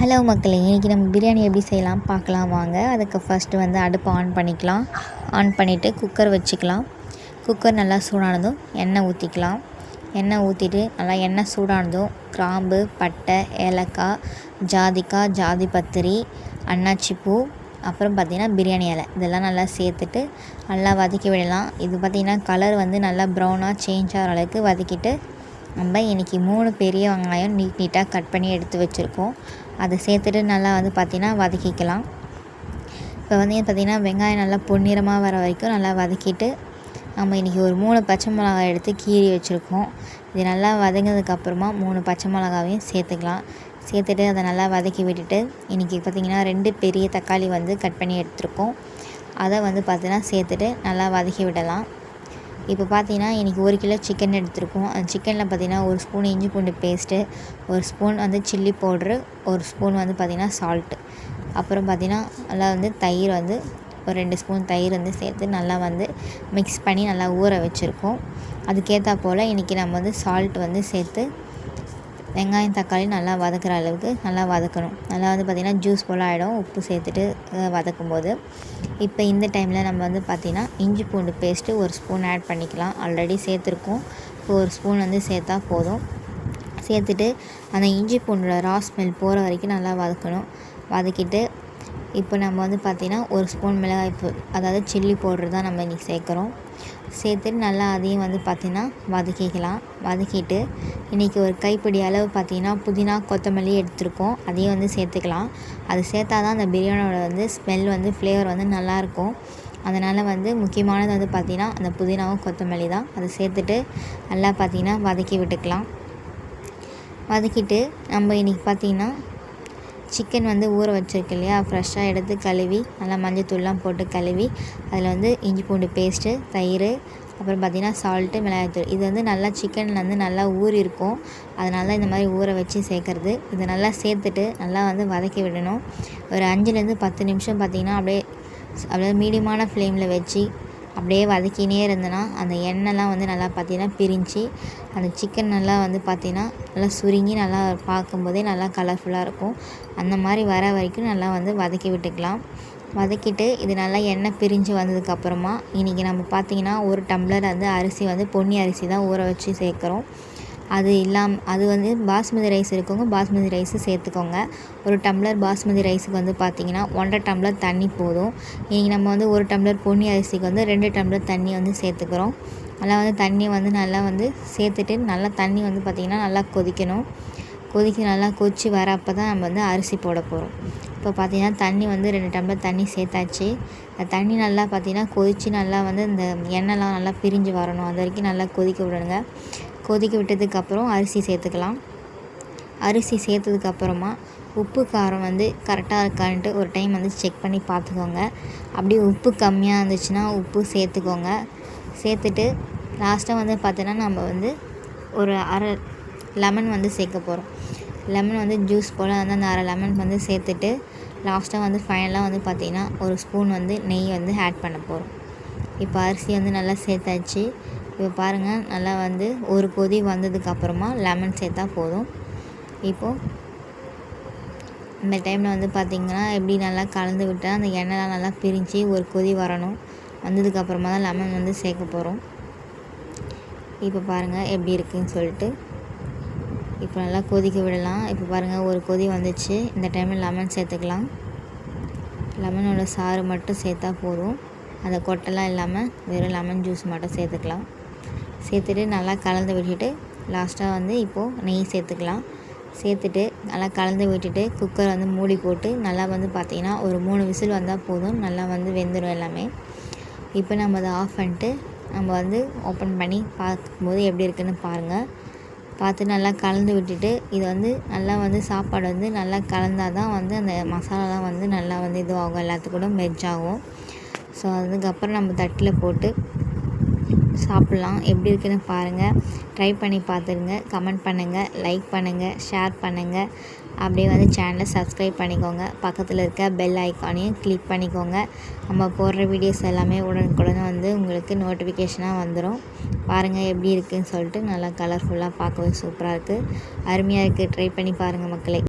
Hello மக்களே, இன்றைக்கி நம்ம பிரியாணி எப்படி செய்யலாம் பார்க்கலாம் வாங்க. அதுக்கு ஃபஸ்ட்டு வந்து அடுப்பை ஆன் பண்ணிக்கலாம். ஆன் பண்ணிவிட்டு குக்கர் வச்சுக்கலாம். குக்கர் நல்லா சூடானதும் எண்ணெய் ஊற்றிக்கலாம். எண்ணெய் ஊற்றிட்டு நல்லா எண்ணெய் சூடானதும் கிராம்பு, பட்டை, ஏலக்காய், ஜாதிக்காய், ஜாதிபத்திரி, அன்னாச்சி பூ, அப்புறம் பார்த்திங்கன்னா பிரியாணி இலை இதெல்லாம் நல்லா சேர்த்துட்டு நல்லா வதக்கி விடலாம். இது பார்த்திங்கன்னா கலர் வந்து நல்லா ப்ரௌனாக சேஞ்ச் ஆகிற அளவுக்கு வதக்கிட்டு நம்ம இன்றைக்கி 3 பெரிய வெங்காயம் நீட்டாக கட் பண்ணி எடுத்து வச்சுருக்கோம். அதை சேர்த்துட்டு நல்லா வந்து பார்த்திங்கன்னா வதக்கிக்கலாம். இப்போ வந்து பார்த்திங்கன்னா வெங்காயம் நல்லா பொன்னிறமாக வர வரைக்கும் நல்லா வதக்கிட்டு நம்ம இன்றைக்கி ஒரு 3 பச்சை மிளகாய் எடுத்து கீறி வச்சுருக்கோம். இது நல்லா வதங்கினதுக்கப்புறமா 3 பச்சை மிளகாவையும் சேர்த்துக்கலாம். சேர்த்துட்டு அதை நல்லா வதக்கி விட்டுட்டு இன்றைக்கி பார்த்திங்கன்னா 2 பெரிய தக்காளி வந்து கட் பண்ணி எடுத்துருக்கோம். அதை வந்து பார்த்திங்கன்னா சேர்த்துட்டு நல்லா வதக்கி விடலாம். இப்போ பார்த்திங்கன்னா இன்றைக்கி 1 கிலோ சிக்கன் எடுத்துருக்கோம். அந்த சிக்கனில் பார்த்திங்கன்னா 1 ஸ்பூன் இஞ்சி பூண்டு பேஸ்ட்டு, 1 ஸ்பூன் வந்து சில்லி பவுட்ரு, 1 ஸ்பூன் வந்து பார்த்திங்கன்னா சால்ட்டு, அப்புறம் பார்த்திங்கன்னா நல்லா வந்து தயிர் வந்து ஒரு 2 ஸ்பூன் தயிர் வந்து சேர்த்து நல்லா வந்து மிக்ஸ் பண்ணி நல்லா ஊற வச்சுருக்கோம். அதுக்கேற்ற போல் இன்றைக்கி நம்ம வந்து சால்ட் வந்து சேர்த்து வெங்காயம் தக்காளி நல்லா வதக்கிற அளவுக்கு நல்லா வதக்கணும். நல்லா வந்து பார்த்திங்கன்னா ஜூஸ் போல் ஆகிடும் உப்பு சேர்த்துட்டு வதக்கும்போது. இப்போ இந்த டைமில் நம்ம வந்து பார்த்திங்கன்னா இஞ்சி பூண்டு பேஸ்ட்டு 1 ஸ்பூன் ஆட் பண்ணிக்கலாம். ஆல்ரெடி சேர்த்துருக்கோம். இப்போ 1 ஸ்பூன் வந்து சேர்த்தா போதும். சேர்த்துட்டு அந்த இஞ்சி பூண்டோட ரா ஸ்மெல் போகிற வரைக்கும் நல்லா வதக்கணும். வதக்கிட்டு இப்போ நம்ம வந்து பார்த்திங்கன்னா 1 ஸ்பூன் மிளகாய்த்தூள், அதாவது சில்லி பவுட்ரு தான் நம்ம இன்றைக்கி சேர்க்குறோம். சேர்த்துட்டு நல்லா அதையும் வந்து பார்த்திங்கன்னா வதக்கிக்கலாம். வதக்கிட்டு இன்றைக்கி ஒரு கைப்பிடி அளவு பார்த்திங்கன்னா புதினா, கொத்தமல்லி எடுத்துருக்கோம். அதையும் வந்து சேர்த்துக்கலாம். அது சேர்த்தா தான் அந்த பிரியாணியோட வந்து ஸ்மெல் வந்து ஃப்ளேவர் வந்து நல்லாயிருக்கும். அதனால் வந்து முக்கியமானது வந்து பார்த்திங்கன்னா அந்த புதினாவும் கொத்தமல்லி தான். அதை சேர்த்துட்டு நல்லா பார்த்திங்கன்னா வதக்கி விட்டுக்கலாம். வதக்கிட்டு நம்ம இன்றைக்கி பார்த்திங்கன்னா சிக்கன் வந்து ஊற வச்சுருக்கு இல்லையா, ஃப்ரெஷ்ஷாக எடுத்து கழுவி நல்லா மஞ்சத்தூள்லாம் போட்டு கழுவி அதில் வந்து இஞ்சி பூண்டு பேஸ்ட்டு, தயிர், அப்புறம் பார்த்திங்கன்னா சால்ட்டு, மிளகாய்த்தூள் இது வந்து நல்லா சிக்கனில் வந்து நல்லா ஊறி இருக்கும். அதனால இந்த மாதிரி ஊற வச்சு சேர்க்குறது. இதை நல்லா சேர்த்துட்டு நல்லா வந்து வதக்கி விடணும். ஒரு 5லேருந்து 10 நிமிஷம் பார்த்திங்கன்னா அப்படியே மீடியமான ஃப்ளேமில் வச்சு அப்படியே வதக்கினே இருந்தேன்னா அந்த எண்ணெய்லாம் வந்து நல்லா பார்த்திங்கன்னா பிரிஞ்சு அந்த சிக்கன் நல்லா வந்து பார்த்திங்கன்னா நல்லா சுருங்கி நல்லா பார்க்கும்போதே நல்லா கலர்ஃபுல்லாக இருக்கும். அந்த மாதிரி வர வரைக்கும் நல்லா வந்து வதக்கி விட்டுக்கலாம். வதக்கிட்டு இது நல்லா எண்ணெய் பிரிஞ்சு வந்ததுக்கப்புறமா இன்றைக்கி நம்ம பார்த்திங்கன்னா 1 டம்ளர் வந்து அரிசி வந்து பொன்னி அரிசி தான் ஊற வச்சு சேர்க்குறோம். அது வந்து பாஸ்மதி ரைஸ் இருக்கவங்க பாஸ்மதி ரைஸு சேர்த்துக்கோங்க. 1 டம்ளர் பாஸ்மதி ரைஸுக்கு வந்து பார்த்திங்கன்னா 1.5 டம்ளர் தண்ணி போதும். இன்றைக்கி நம்ம வந்து 1 டம்ளர் பொன்னி அரிசிக்கு வந்து 2 டம்ளர் தண்ணி வந்து சேர்த்துக்கிறோம். நல்லா வந்து தண்ணி வந்து நல்லா வந்து சேர்த்துட்டு நல்லா தண்ணி வந்து பார்த்திங்கன்னா நல்லா கொதிக்கணும். நல்லா கொதித்து வர அப்போ தான் நம்ம வந்து அரிசி போட போகிறோம். இப்போ பார்த்திங்கன்னா தண்ணி வந்து 2 டம்ளர் தண்ணி சேர்த்தாச்சு. அந்த தண்ணி நல்லா பார்த்திங்கன்னா கொதித்து நல்லா வந்து இந்த எண்ணெய்லாம் நல்லா பிரிஞ்சு வரணும். அது வரைக்கும் நல்லா கொதிக்க விடணுங்க. கொதிக்க விட்டதுக்கப்புறம் அரிசி சேர்த்துக்கலாம். அரிசி சேர்த்ததுக்கப்புறமா உப்பு காரம் வந்து கரெக்டாக இருக்கான்ட்டு ஒரு டைம் வந்து செக் பண்ணி பார்த்துக்கோங்க. அப்படி உப்பு கம்மியாக இருந்துச்சுன்னா உப்பு சேர்த்துக்கோங்க. சேர்த்துட்டு லாஸ்ட்டாக வந்து பார்த்தோன்னா நம்ம வந்து ஒரு அரை லெமன் வந்து சேர்க்க போகிறோம். லெமன் வந்து ஜூஸ் போல் வந்து அந்த அரை லெமன் வந்து சேர்த்துட்டு லாஸ்ட்டாக வந்து ஃபைனலாக வந்து பார்த்திங்கன்னா 1 ஸ்பூன் வந்து நெய் வந்து ஆட் பண்ண போகிறோம். இப்போ அரிசி வந்து நல்லா சேர்த்தாச்சு. இப்போ பாருங்கள் நல்லா வந்து ஒரு கொதி வந்ததுக்கப்புறமா லெமன் சேர்த்தா போதும். இப்போது இந்த டைமில் வந்து பார்த்திங்கன்னா எப்படி நல்லா கலந்து விட்டால் அந்த எண்ணெய்லாம் நல்லா பிரிஞ்சு ஒரு கொதி வரணும். வந்ததுக்கப்புறமா தான் லெமன் வந்து சேர்க்க போகிறோம். இப்போ பாருங்கள் எப்படி இருக்குதுன்னு சொல்லிட்டு இப்போ நல்லா கொதிக்க விடலாம். இப்போ பாருங்கள் ஒரு கொதி வந்துச்சு. இந்த டைமில் லெமன் சேர்த்துக்கலாம். லெமனோட சாறு மட்டும் சேர்த்தா போதும். அந்த கொட்டெல்லாம் இல்லாமல் வெறும் லெமன் ஜூஸ் மட்டும் சேர்த்துக்கலாம். சேர்த்துட்டு நல்லா கலந்து விட்டுட்டு லாஸ்ட்டாக வந்து இப்போது நெய் சேர்த்துக்கலாம். சேர்த்துட்டு நல்லா கலந்து விட்டுட்டு குக்கரை வந்து மூடி போட்டு நல்லா வந்து பார்த்திங்கன்னா ஒரு 3 விசில் வந்தால் போதும். நல்லா வந்து வெந்துடும் எல்லாமே. இப்போ நம்ம அதை ஆஃப் பண்ணிட்டு நம்ம வந்து ஓப்பன் பண்ணி பார்க்கும்போது எப்படி இருக்குதுன்னு பாருங்கள். பார்த்து நல்லா கலந்து விட்டுட்டு இது வந்து நல்லா வந்து சாப்பாடு வந்து நல்லா கலந்தால் தான் வந்து அந்த மசாலாலாம் வந்து நல்லா வந்து இதுவாகும், எல்லாத்துக்கூட மெர்ஜ் ஆகும். ஸோ அதுக்கப்புறம் நம்ம தட்டில் போட்டு சாப்பிட்லாம். எப்படி இருக்குதுன்னு பாருங்கள். ட்ரை பண்ணி பார்த்துருங்க. கமெண்ட் பண்ணுங்கள், லைக் பண்ணுங்கள், ஷேர் பண்ணுங்கள். அப்படியே வந்து சேனலை சப்ஸ்கிரைப் பண்ணிக்கோங்க. பக்கத்தில் இருக்க பெல் ஐக்கானையும் கிளிக் பண்ணிக்கோங்க. நம்ம போடுற வீடியோஸ் எல்லாமே உடனுக்குடனே வந்து உங்களுக்கு நோட்டிஃபிகேஷனாக வந்துடும். பாருங்கள் எப்படி இருக்குதுன்னு சொல்லிட்டு நல்லா கலர்ஃபுல்லாக பார்க்கவே சூப்பராக இருக்குது, அருமையாக இருக்குது. ட்ரை பண்ணி பாருங்கள் மக்களே.